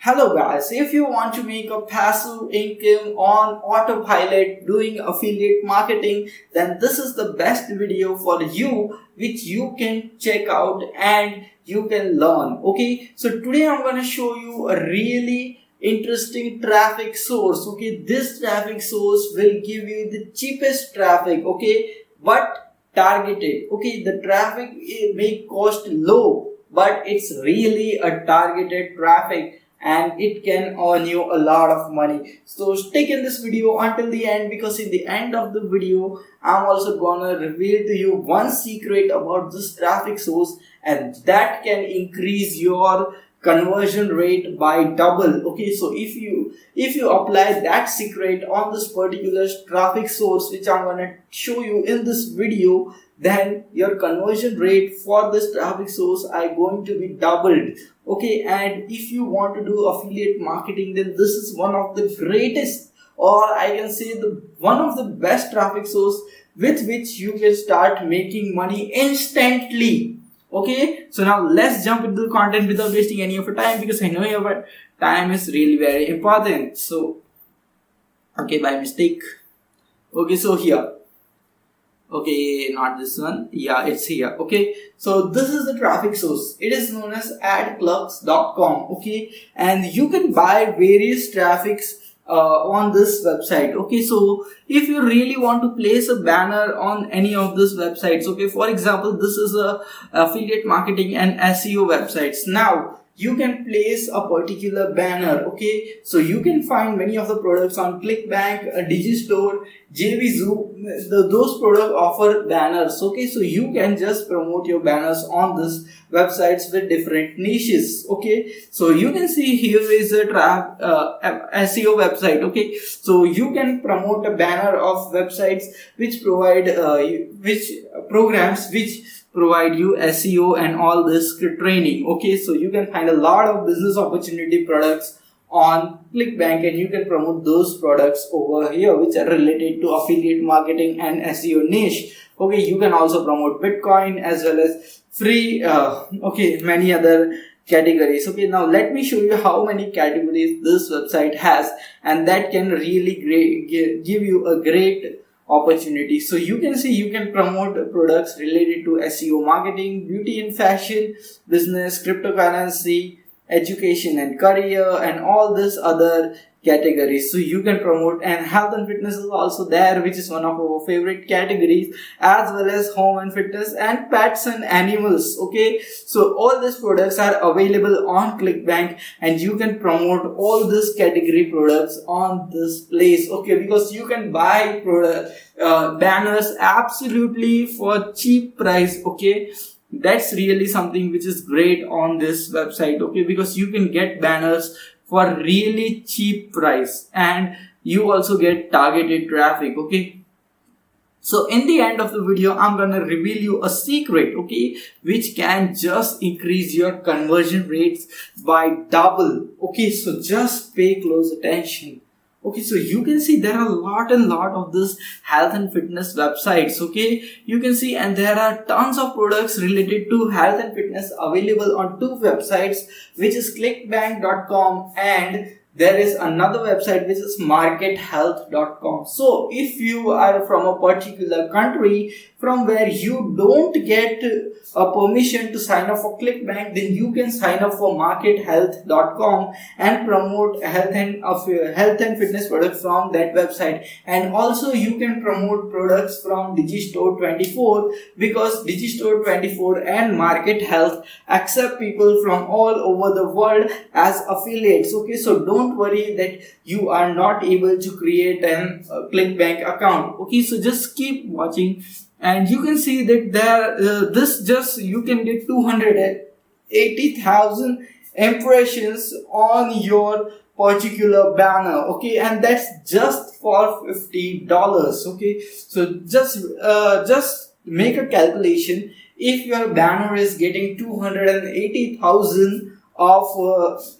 Hello guys, if you want to make a passive income on autopilot doing affiliate marketing, then this is the best video for you which you can check out and you can learn. Okay, so today I'm going to show you a really interesting traffic source. Okay, this traffic source will give you the cheapest traffic, okay, but targeted. Okay, the traffic may cost low, but it's really a targeted traffic and it can earn you a lot of money. So stick in this video until the end, because in the end of the video I'm also gonna reveal to you one secret about this traffic source, and that can increase your conversion rate by double. Okay, so if you apply that secret on this particular traffic source which I'm gonna show you in this video, then your conversion rate for this traffic source are going to be doubled. Okay, and if you want to do affiliate marketing, then this is one of the greatest, or I can say the one of the best traffic source with which you can start making money instantly. Okay, so now let's jump into the content without wasting any of your time, because I know your time is really very important. So okay, by mistake. Okay, so here. Okay, not this one. Yeah, it's here. Okay, so this is the traffic source. It is known as adclux.com. Okay, and you can buy various traffics on this website. Okay, so if you really want to place a banner on any of these websites, okay, for example, this is a affiliate marketing and SEO websites. Now you can place a particular banner. Okay, so you can find many of the products on ClickBank, Digistore, JVZoo. Those products offer banners. Okay, so you can just promote your banners on this websites with different niches. Okay, so you can see here is a SEO website. Okay, so you can promote a banner of websites which provide programs which provide you SEO and all this training. Okay, so you can find a lot of business opportunity products on ClickBank, and you can promote those products over here which are related to affiliate marketing and SEO niche. Okay, you can also promote Bitcoin as well as free many other categories. Okay, now let me show you how many categories this website has, and that can really give you a great opportunity. So you can see you can promote products related to SEO marketing, beauty and fashion, business, cryptocurrency, education and career, and all this other categories. So you can promote, and health and fitness is also there, which is one of our favorite categories, as well as home and fitness and pets and animals. Okay, so all these products are available on ClickBank, and you can promote all these category products on this place. Okay, because you can buy banners absolutely for cheap price. Okay, that's really something which is great on this website. Okay, because you can get banners for really cheap price, and you also get targeted traffic. Okay, so in the end of the video I'm gonna reveal you a secret, okay, which can just increase your conversion rates by double. Okay, so just pay close attention. Okay, so you can see there are a lot of this health and fitness websites. Okay, you can see, and there are tons of products related to health and fitness available on two websites, which is clickbank.com, and there is another website which is markethealth.com. So if you are from a particular country from where you don't get a permission to sign up for ClickBank, then you can sign up for markethealth.com and promote health and fitness products from that website. And also you can promote products from Digistore24, because Digistore24 and Market Health accept people from all over the world as affiliates. Okay, so don't worry that you are not able to create an ClickBank account. Okay, so just keep watching, and you can see that there you can get 280,000 impressions on your particular banner. Okay, and that's just for $50. Okay, so just make a calculation. If your banner is getting 280,000 of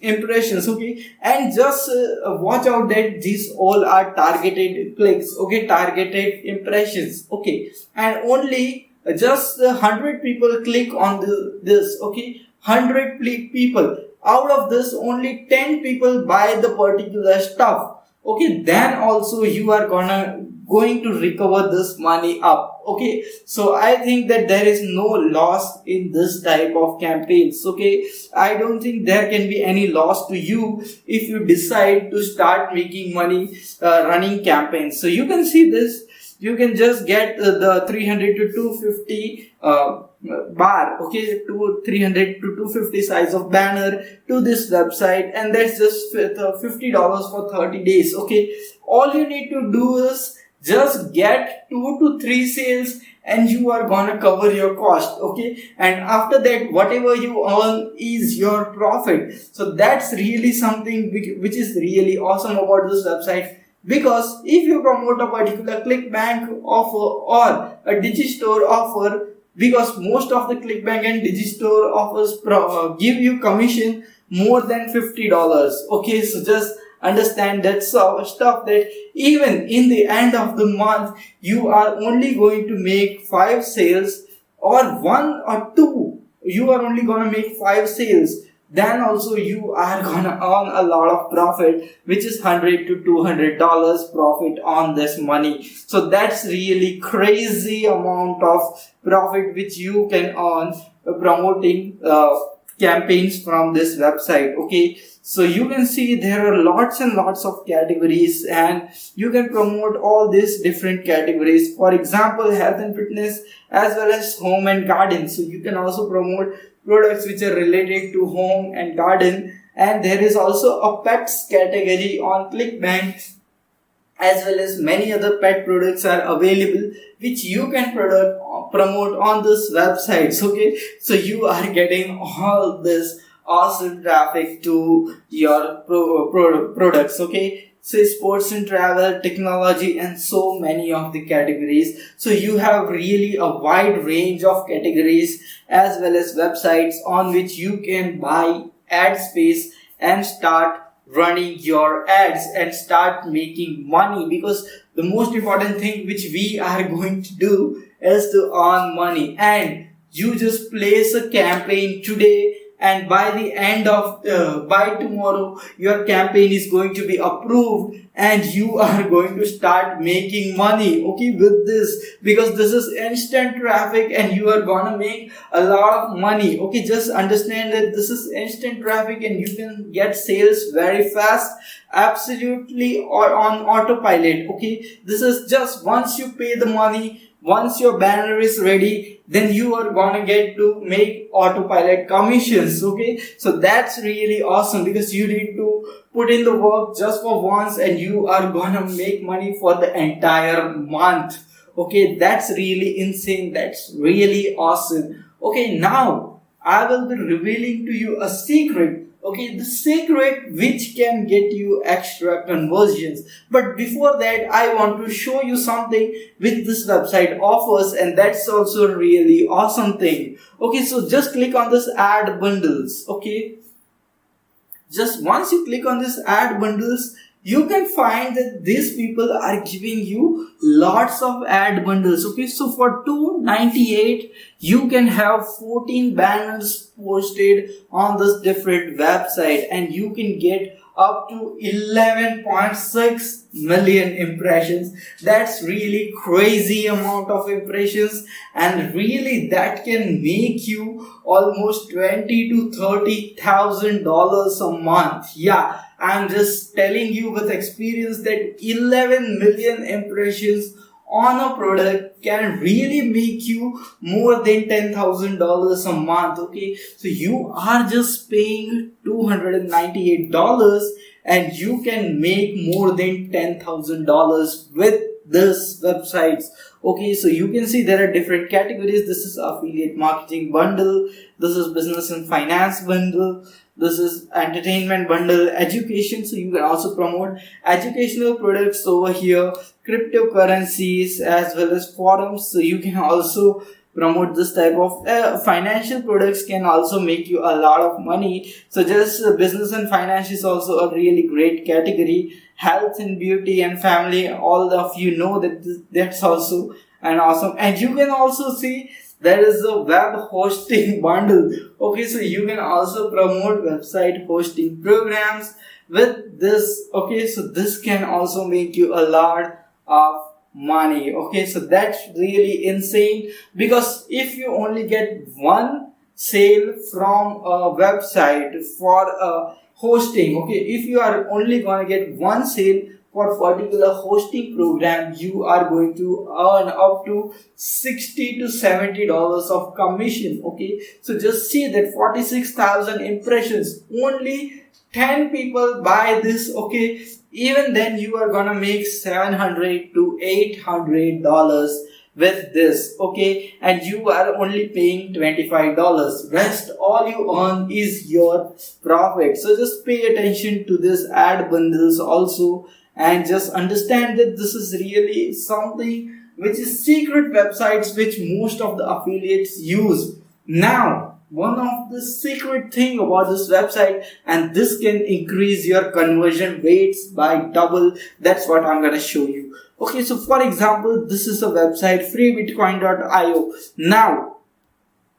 impressions, okay, and just watch out that these all are targeted clicks, okay, targeted impressions, okay, and only just 100 people click on this, okay, 100 people out of this only 10 people buy the particular stuff, okay, then also you are going to recover this money up. Okay, so I think that there is no loss in this type of campaigns. Okay, I don't think there can be any loss to you if you decide to start making money running campaigns. So you can see this, you can just get the 300 to 250 bar, okay, to 300 to 250 size of banner to this website, and that's just $50 for 30 days. Okay, all you need to do is just get 2 to 3 sales and you are gonna cover your cost. Okay, and after that whatever you earn is your profit. So that's really something which is really awesome about this website, because if you promote a particular ClickBank offer or a Digistore offer, because most of the ClickBank and Digistore offers give you commission more than $50. Okay, so just understand that stuff, that even in the end of the month you are only going to make 5 sales, or 1 or 2, you are only going to make 5 sales, then also you are gonna earn a lot of profit, which is $100 to $200 profit on this money. So that's really crazy amount of profit which you can earn promoting campaigns from this website. Okay, so you can see there are lots and lots of categories, and you can promote all these different categories. For example, health and fitness as well as home and garden. So you can also promote products which are related to home and garden, and there is also a pets category on ClickBank, as well as many other pet products are available which you can promote on this website. Okay, so you are getting all this awesome traffic to your products. Okay, so sports and travel, technology, and so many of the categories. So you have really a wide range of categories as well as websites on which you can buy ad space and start running your ads and start making money, because the most important thing which we are going to do is to earn money. And you just place a campaign today, and by the end of by tomorrow your campaign is going to be approved and you are going to start making money, okay, with this, because this is instant traffic and you are gonna make a lot of money. Okay, just understand that this is instant traffic and you can get sales very fast, absolutely, or on autopilot. Okay, this is just once you pay the money, once your banner is ready, then you are gonna get to make autopilot commissions. Okay, so that's really awesome, because you need to put in the work just for once and you are gonna make money for the entire month. Okay, that's really insane, that's really awesome. Okay, now I will be revealing to you a secret. Okay, the secret which can get you extra conversions. But before that, I want to show you something which this website offers, and that's also a really awesome thing. Okay, so just click on this ad bundles. Okay, just once you click on this ad bundles, you can find that these people are giving you lots of ad bundles. Okay, so for $2.98 you can have 14 banners posted on this different website, and you can get up to 11.6 million impressions. That's really crazy amount of impressions, and really that can make you almost $20,000 to $30,000 a month. Yeah, I'm just telling you with experience that 11 million impressions on a product can really make you more than $10,000 a month. Okay, so you are just paying $298 and you can make more than $10,000 with this websites. Okay, so you can see there are different categories. This is affiliate marketing bundle, this is business and finance bundle, this is entertainment bundle, education, so you can also promote educational products over here, cryptocurrencies as well as forums, so you can also promote this type of financial products can also make you a lot of money. So just business and finance is also a really great category. Health and beauty and family, all of you know that that's also an awesome. And you can also see there is a web hosting bundle. Okay, so you can also promote website hosting programs with this. Okay, so this can also make you a lot of money. Okay, so that's really insane, because if you only get one sale from a website for hosting, okay, if you are only going to get one sale for particular hosting program, you are going to earn up to 60 to 70 dollars of commission. Okay, so just see that 46,000 impressions, only 10 people buy this. Okay, even then you are gonna make 700 to 800 dollars with this. Okay, and you are only paying $25. Rest all you earn is your profit. So just pay attention to this ad bundles also, and just understand that this is really something which is secret websites which most of the affiliates use. Now, one of the secret thing about this website, and this can increase your conversion rates by double, that's what I'm gonna show you. Okay, so for example, this is a website, freebitcoin.io. Now,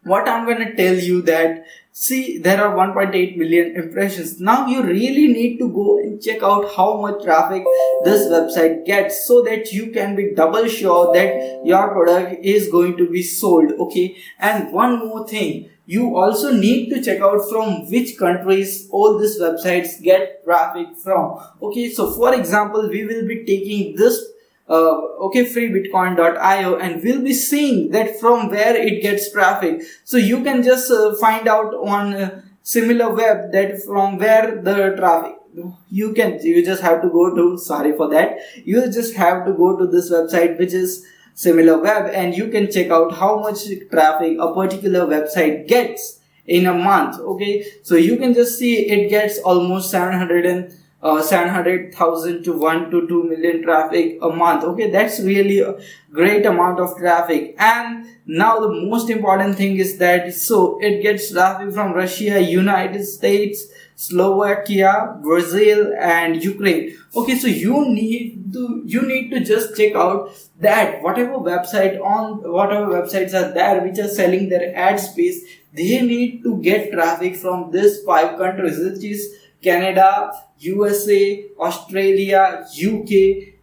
what I'm gonna tell you that, see, there are 1.8 million impressions. Now you really need to go and check out how much traffic this website gets, so that you can be double sure that your product is going to be sold. Okay, and one more thing, you also need to check out from which countries all these websites get traffic from. Okay, so for example, we will be taking this freebitcoin.io, and we'll be seeing that from where it gets traffic. So you can just find out on similar web that from where the traffic, you just have to go to, sorry for that, you just have to go to this website which is similar web, and you can check out how much traffic a particular website gets in a month. Okay, so you can just see it gets almost 700,000 to 1 to 2 million traffic a month. Okay, that's really a great amount of traffic. And now the most important thing is that, so it gets traffic from Russia, United States, Slovakia, Brazil, and Ukraine. Okay, so you need to just check out that whatever websites are there which are selling their ad space, they need to get traffic from these 5 countries, which is Canada, USA, Australia, UK,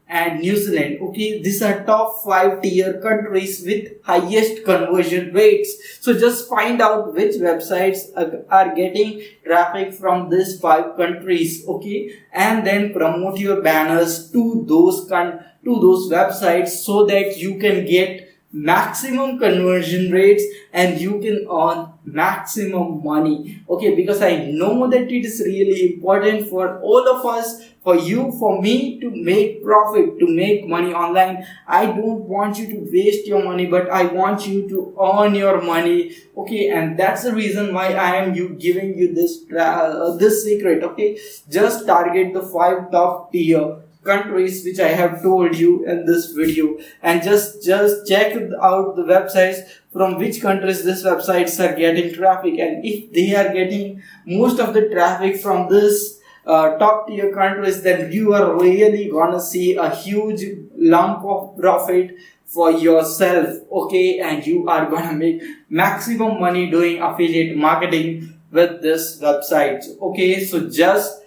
and New Zealand. Okay, these are top 5 tier countries with highest conversion rates. So just find out which websites are getting traffic from these 5 countries. Okay, and then promote your banners to those websites, so that you can get maximum conversion rates and you can earn maximum money. Okay, because I know that it is really important for all of us, for you, for me, to make profit, to make money online. I don't want you to waste your money, but I want you to earn your money. Okay, and that's the reason why I am giving you this secret. Okay, just target the 5 top tier countries which I have told you in this video, and just check out the websites from which countries these websites are getting traffic. And if they are getting most of the traffic from this top tier countries, then you are really gonna see a huge lump of profit for yourself. Okay, and you are gonna make maximum money doing affiliate marketing with this website. Okay, so just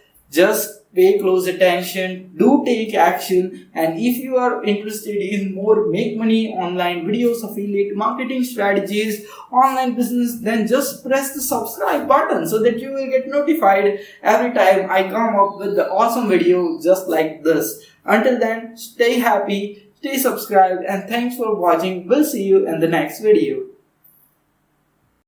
pay close attention, do take action, and if you are interested in more make money online videos, affiliate marketing strategies, online business, then just press the subscribe button so that you will get notified every time I come up with the awesome video just like this. Until then, stay happy, stay subscribed, and thanks for watching. We'll see you in the next video.